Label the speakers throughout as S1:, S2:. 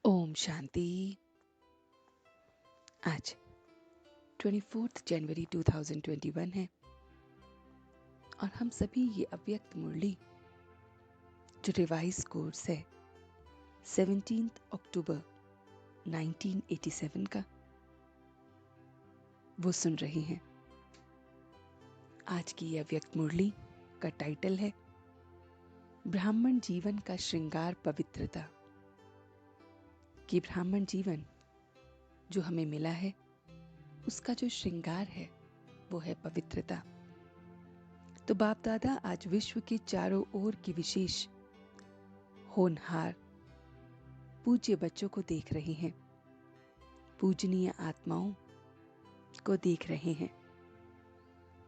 S1: ओम शांति। आज 24 जनवरी 2021 है और हम सभी ये अव्यक्त मुरली जो रिवाइज कोर्स है 17 अक्टूबर 1987 का वो सुन रहे हैं। आज की ये अव्यक्त मुरली का टाइटल है ब्राह्मण जीवन का श्रृंगार पवित्रता। कि ब्राह्मण जीवन जो हमें मिला है उसका जो श्रृंगार है वो है पवित्रता। तो बाप दादा आज विश्व के चारों ओर की विशेष होनहार पूज्य बच्चों को देख रहे हैं, पूजनीय आत्माओं को देख रहे हैं।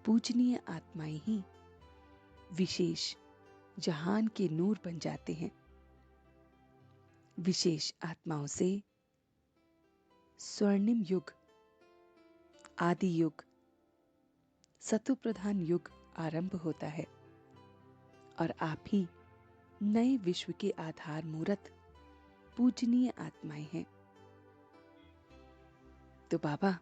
S1: पूजनीय आत्माएं ही विशेष जहान के नूर बन जाते हैं। विशेष आत्माओं से स्वर्णिम युग, आदि युग, सत्व प्रधान युग आरंभ होता है और आप ही नए विश्व के आधार मूर्त पूजनीय आत्माएं हैं। तो बाबा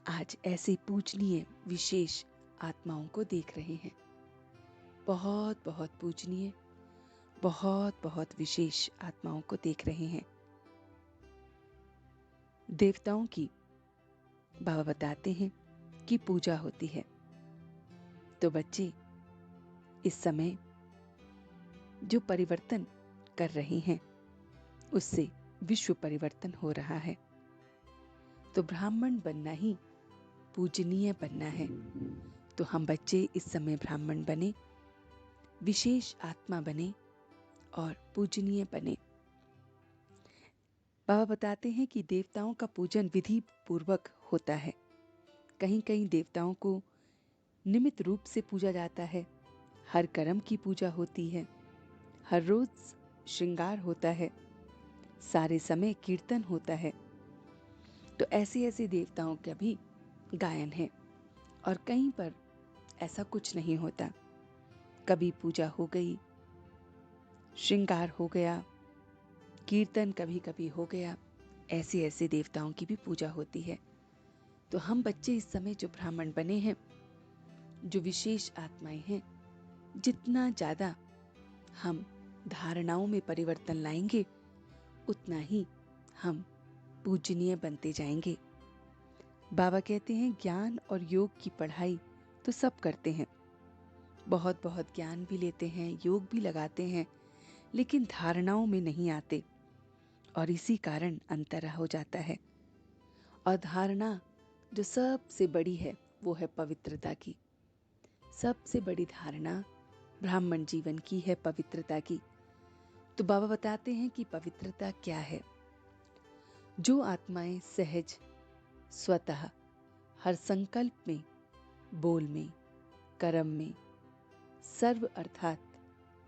S1: आज ऐसे पूजनीय विशेष आत्माओं को देख रहे हैं। बहुत बहुत पूजनीय, बहुत बहुत विशेष आत्माओं को देख रहे हैं। देवताओं की बाबा बताते हैं कि पूजा होती है। तो बच्चे इस समय जो परिवर्तन कर रहे हैं उससे विश्व परिवर्तन हो रहा है। तो ब्राह्मण बनना ही पूजनीय बनना है। तो हम बच्चे इस समय ब्राह्मण बने, विशेष आत्मा बने और पूजनीय बने। बाबा बताते हैं कि देवताओं का पूजन विधि पूर्वक होता है। कहीं कहीं देवताओं को निमित्त रूप से पूजा जाता है। हर कर्म की पूजा होती है, हर रोज श्रृंगार होता है, सारे समय कीर्तन होता है। तो ऐसे ऐसे देवताओं का भी गायन है और कहीं पर ऐसा कुछ नहीं होता। कभी पूजा हो गई, श्रृंगार हो गया, कीर्तन कभी कभी हो गया। ऐसे ऐसे देवताओं की भी पूजा होती है। तो हम बच्चे इस समय जो ब्राह्मण बने हैं, जो विशेष आत्माएं हैं, जितना ज्यादा हम धारणाओं में परिवर्तन लाएंगे उतना ही हम पूजनीय बनते जाएंगे। बाबा कहते हैं ज्ञान और योग की पढ़ाई तो सब करते हैं, बहुत बहुत ज्ञान भी लेते हैं, योग भी लगाते हैं, लेकिन धारणाओं में नहीं आते और इसी कारण अंतर हो जाता है। और धारणा जो सबसे बड़ी है वो है पवित्रता की। सबसे बड़ी धारणा ब्राह्मण जीवन की है पवित्रता की। तो बाबा बताते हैं कि पवित्रता क्या है। जो आत्माएं सहज स्वतः हर संकल्प में, बोल में, कर्म में, सर्व अर्थात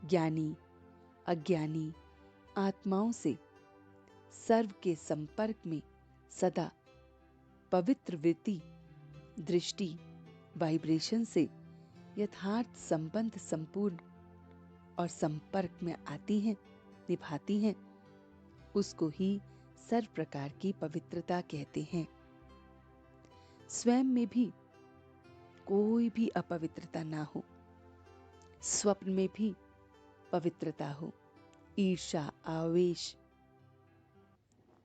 S1: ज्ञानी अज्ञानी आत्माओं से सर्व के संपर्क में सदा पवित्र वृत्ति, दृष्टि, वाइब्रेशन से यथार्थ संबंध संपूर्ण और संपर्क में आती हैं, निभाती हैं, उसको ही सर्व प्रकार की पवित्रता कहते हैं। स्वयं में भी कोई भी अपवित्रता ना हो, स्वप्न में भी पवित्रता हो, ईर्ष्या, आवेश,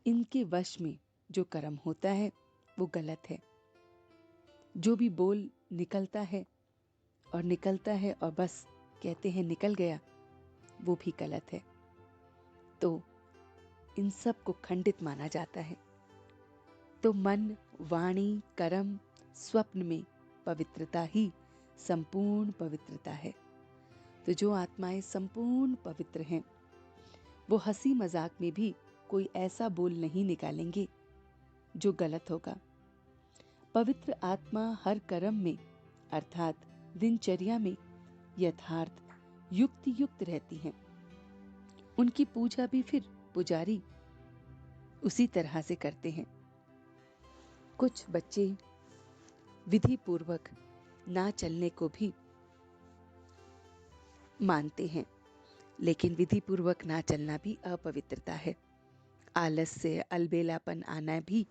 S1: इनके वश में जो कर्म होता है वो गलत है। जो भी बोल निकलता है और बस कहते हैं निकल गया, वो भी गलत है। तो इन सब को खंडित माना जाता है। तो मन, वाणी, कर्म, स्वप्न में पवित्रता ही संपूर्ण पवित्रता है। तो जो आत्माएं संपूर्ण पवित्र हैं वो हंसी मजाक में भी कोई ऐसा बोल नहीं निकालेंगे जो गलत होगा। पवित्र आत्मा हर कर्म में अर्थात दिनचर्या में यथार्थ युक्ति युक्त रहती हैं। उनकी पूजा भी फिर पुजारी उसी तरह से करते हैं। कुछ बच्चे विधि पूर्वक ना चलने को भी मानते हैं, लेकिन विधि पूर्वक ना चलना भी अपवित्रता है। आलस से अलबेलापन आना भी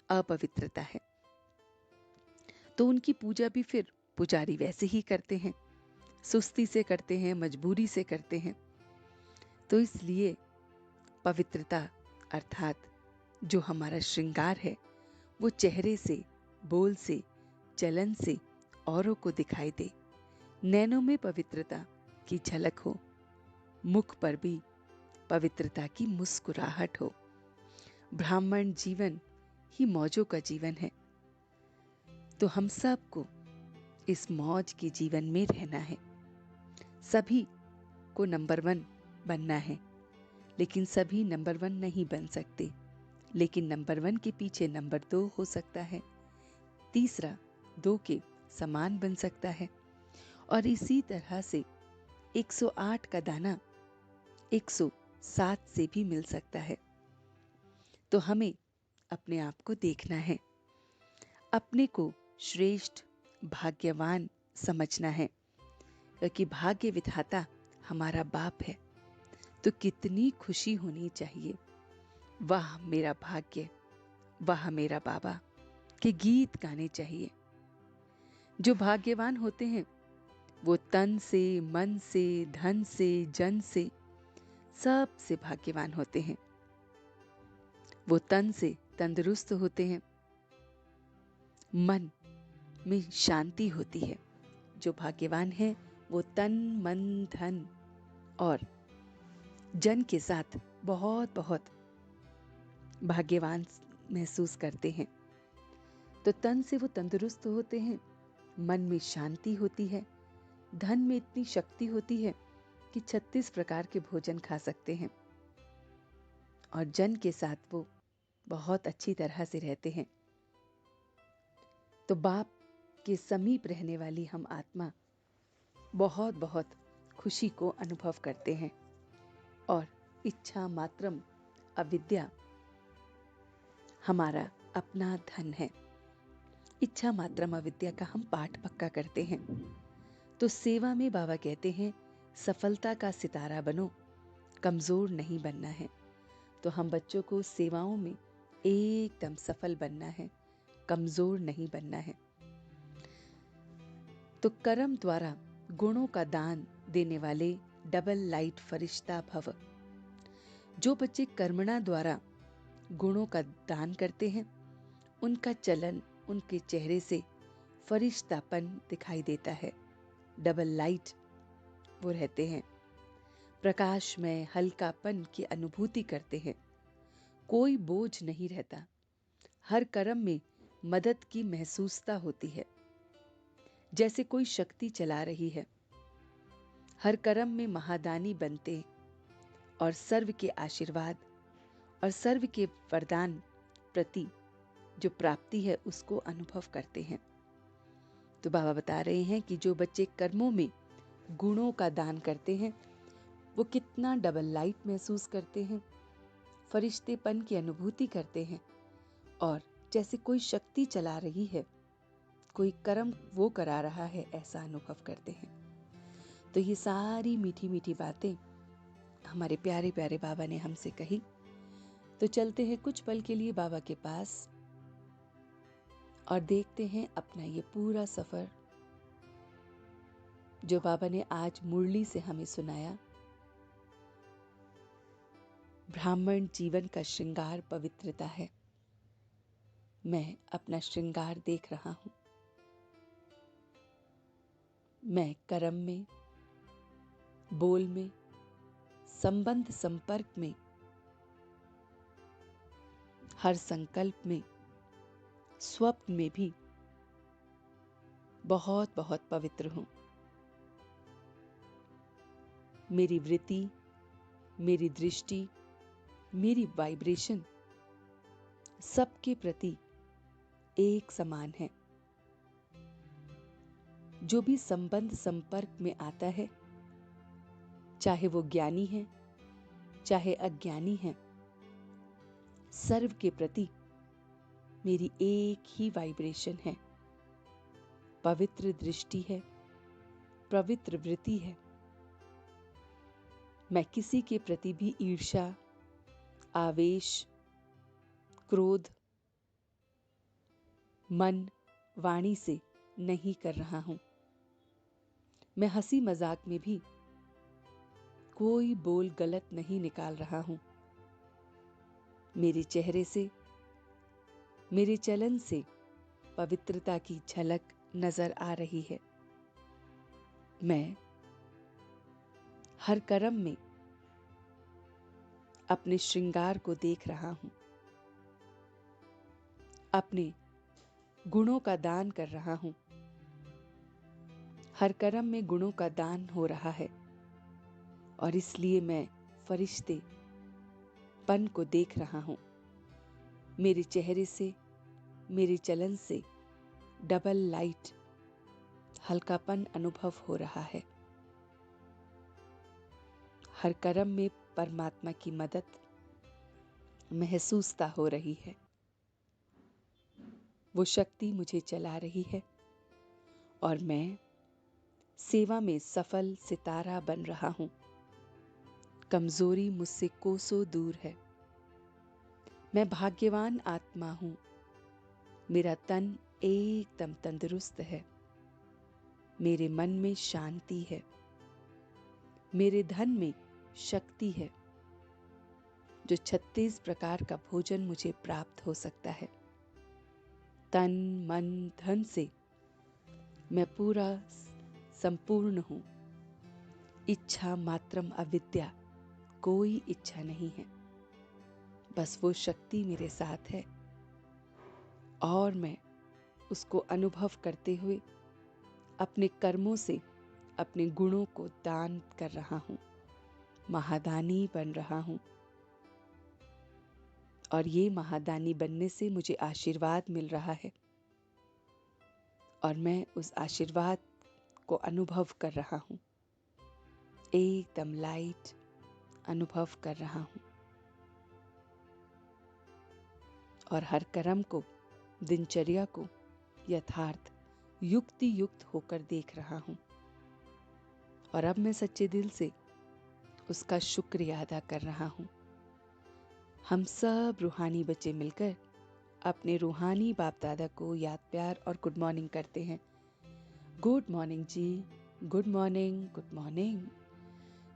S1: अपवित्रता है। तो उनकी पूजा भी फिर पुजारी वैसे ही करते हैं, सुस्ती से करते हैं, मजबूरी से करते हैं। तो इसलिए पवित्रता अर्थात जो हमारा श्रृंगार है वो चेहरे से, बोल से, चलन से औरों को दिखाई दे, नैनों में पवित्रता की झलक हो, मुख पर भी पवित्रता की मुस्कुराहट हो। ब्राह्मण जीवन ही मौजों का जीवन है। तो हम सबको इस मौज के जीवन में रहना है। सभी को नंबर 1 बनना है, लेकिन सभी नंबर 1 नहीं बन सकते। लेकिन नंबर 1 के पीछे नंबर 2 हो सकता है, तीसरा 2 के समान बन सकता है, और इसी तरह से 108 का दाना 107 से भी मिल सकता है। तो हमें अपने आप को देखना है, अपने को श्रेष्ठ भाग्यवान समझना है, क्योंकि भाग्य विधाता हमारा बाप है। तो कितनी खुशी होनी चाहिए, वाह मेरा भाग्य, वाह मेरा बाबा के गीत गाने चाहिए। जो भाग्यवान होते हैं वो तन से, मन से, धन से, जन से, सब से भाग्यवान होते हैं। वो तन से तंदुरुस्त होते हैं, मन में शांति होती है। जो भाग्यवान है वो तन, मन, धन और जन के साथ बहुत बहुत भाग्यवान महसूस करते हैं। तो तन से वो तंदुरुस्त होते हैं, मन में शांति होती है, धन में इतनी शक्ति होती है कि 36 प्रकार के भोजन खा सकते हैं, और जन के साथ वो बहुत अच्छी तरह से रहते हैं। तो बाप के समीप रहने वाली हम आत्मा बहुत बहुत खुशी को अनुभव करते हैं। और इच्छा मात्रम अविद्या हमारा अपना धन है। इच्छा मात्रम अविद्या का हम पाठ पक्का करते हैं। तो सेवा में बाबा कहते हैं सफलता का सितारा बनो, कमजोर नहीं बनना है। तो हम बच्चों को सेवाओं में एकदम सफल बनना है, कमजोर नहीं बनना है। तो कर्म द्वारा गुणों का दान देने वाले डबल लाइट फरिश्ता भव। जो बच्चे कर्मणा द्वारा गुणों का दान करते हैं उनका चलन, उनके चेहरे से फरिश्तापन दिखाई देता है, डबल लाइट वो रहते हैं, प्रकाश में हल्कापन की अनुभूति करते हैं, कोई बोझ नहीं रहता, हर कर्म में मदद की महसूसता होती है, जैसे कोई शक्ति चला रही है। हर कर्म में महादानी बनते और सर्व के आशीर्वाद और सर्व के वरदान प्रति जो प्राप्ति है उसको अनुभव करते हैं। तो बाबा बता रहे हैं कि जो बच्चे कर्मों में गुणों का दान करते हैं वो कितना डबल लाइट महसूस करते हैं, फरिश्तेपन की अनुभूति करते हैं, और जैसे कोई शक्ति चला रही है, कोई कर्म वो करा रहा है, ऐसा अनुभव करते हैं। तो ये सारी मीठी मीठी बातें हमारे प्यारे प्यारे बाबा ने हमसे कही। तो चलते हैं कुछ पल के लिए बाबा के पास और देखते हैं अपना ये पूरा सफर जो बाबा ने आज मुरली से हमें सुनाया। ब्राह्मण जीवन का श्रृंगार पवित्रता है। मैं अपना श्रृंगार देख रहा हूं। मैं कर्म में, बोल में, संबंध संपर्क में, हर संकल्प में, स्वप्न में भी बहुत बहुत पवित्र हूं। मेरी वृत्ति, मेरी दृष्टि, मेरी वाइब्रेशन सबके प्रति एक समान है। जो भी संबंध संपर्क में आता है, चाहे वो ज्ञानी है चाहे अज्ञानी है, सर्व के प्रति मेरी एक ही वाइब्रेशन है, पवित्र दृष्टि है, पवित्र वृत्ति है। मैं किसी के प्रति भी ईर्ष्या, आवेश, क्रोध, मन, वाणी से नहीं कर रहा हूं। मैं हंसी मजाक में भी कोई बोल गलत नहीं निकाल रहा हूं। मेरे चेहरे से, मेरे चलन से पवित्रता की झलक नजर आ रही है। मैं हर कर्म में अपने श्रृंगार को देख रहा हूं। अपने गुणों का दान कर रहा हूं। हर कर्म में गुणों का दान हो रहा है और इसलिए मैं फरिश्ते पन को देख रहा हूं। मेरे चेहरे से, मेरे चलन से डबल लाइट, हल्कापन अनुभव हो रहा है। हर कर्म में परमात्मा की मदद महसूसता हो रही है। वो शक्ति मुझे चला रही है और मैं सेवा में सफल सितारा बन रहा हूं। कमजोरी मुझसे कोसों दूर है। मैं भाग्यवान आत्मा हूं। मेरा तन एकदम तंदुरुस्त है। मेरे मन में शांति है। मेरे धन में शक्ति है। जो 36 प्रकार का भोजन मुझे प्राप्त हो सकता है। तन, मन, धन से मैं पूरा संपूर्ण हूं। इच्छा मात्रम अविद्या, कोई इच्छा नहीं है। बस वो शक्ति मेरे साथ है और मैं उसको अनुभव करते हुए अपने कर्मों से अपने गुणों को दान कर रहा हूं। महादानी बन रहा हूं और ये महादानी बनने से मुझे आशीर्वाद मिल रहा है और मैं उस आशीर्वाद को अनुभव कर रहा हूं। एकदम लाइट अनुभव कर रहा हूं और हर कर्म को, दिनचर्या को यथार्थ, युक्ति युक्त होकर देख रहा हूं और अब मैं सच्चे दिल से उसका शुक्रिया अदा कर रहा हूं। हम सब रूहानी बच्चे मिलकर अपने रूहानी बाप दादा को याद, प्यार और गुड मॉर्निंग करते हैं। गुड मॉर्निंग जी, गुड मॉर्निंग, गुड मॉर्निंग।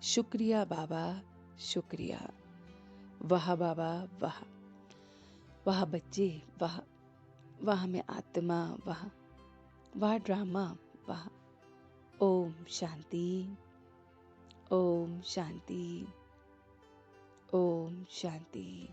S1: शुक्रिया बाबा, शुक्रिया। वाह बाबा, वाह। वाह बच्चे, वाह। वाह मैं आत्मा, वाह। वाह ड्रामा, वाह। ओम शांति, ओम शांति, ओम शांति।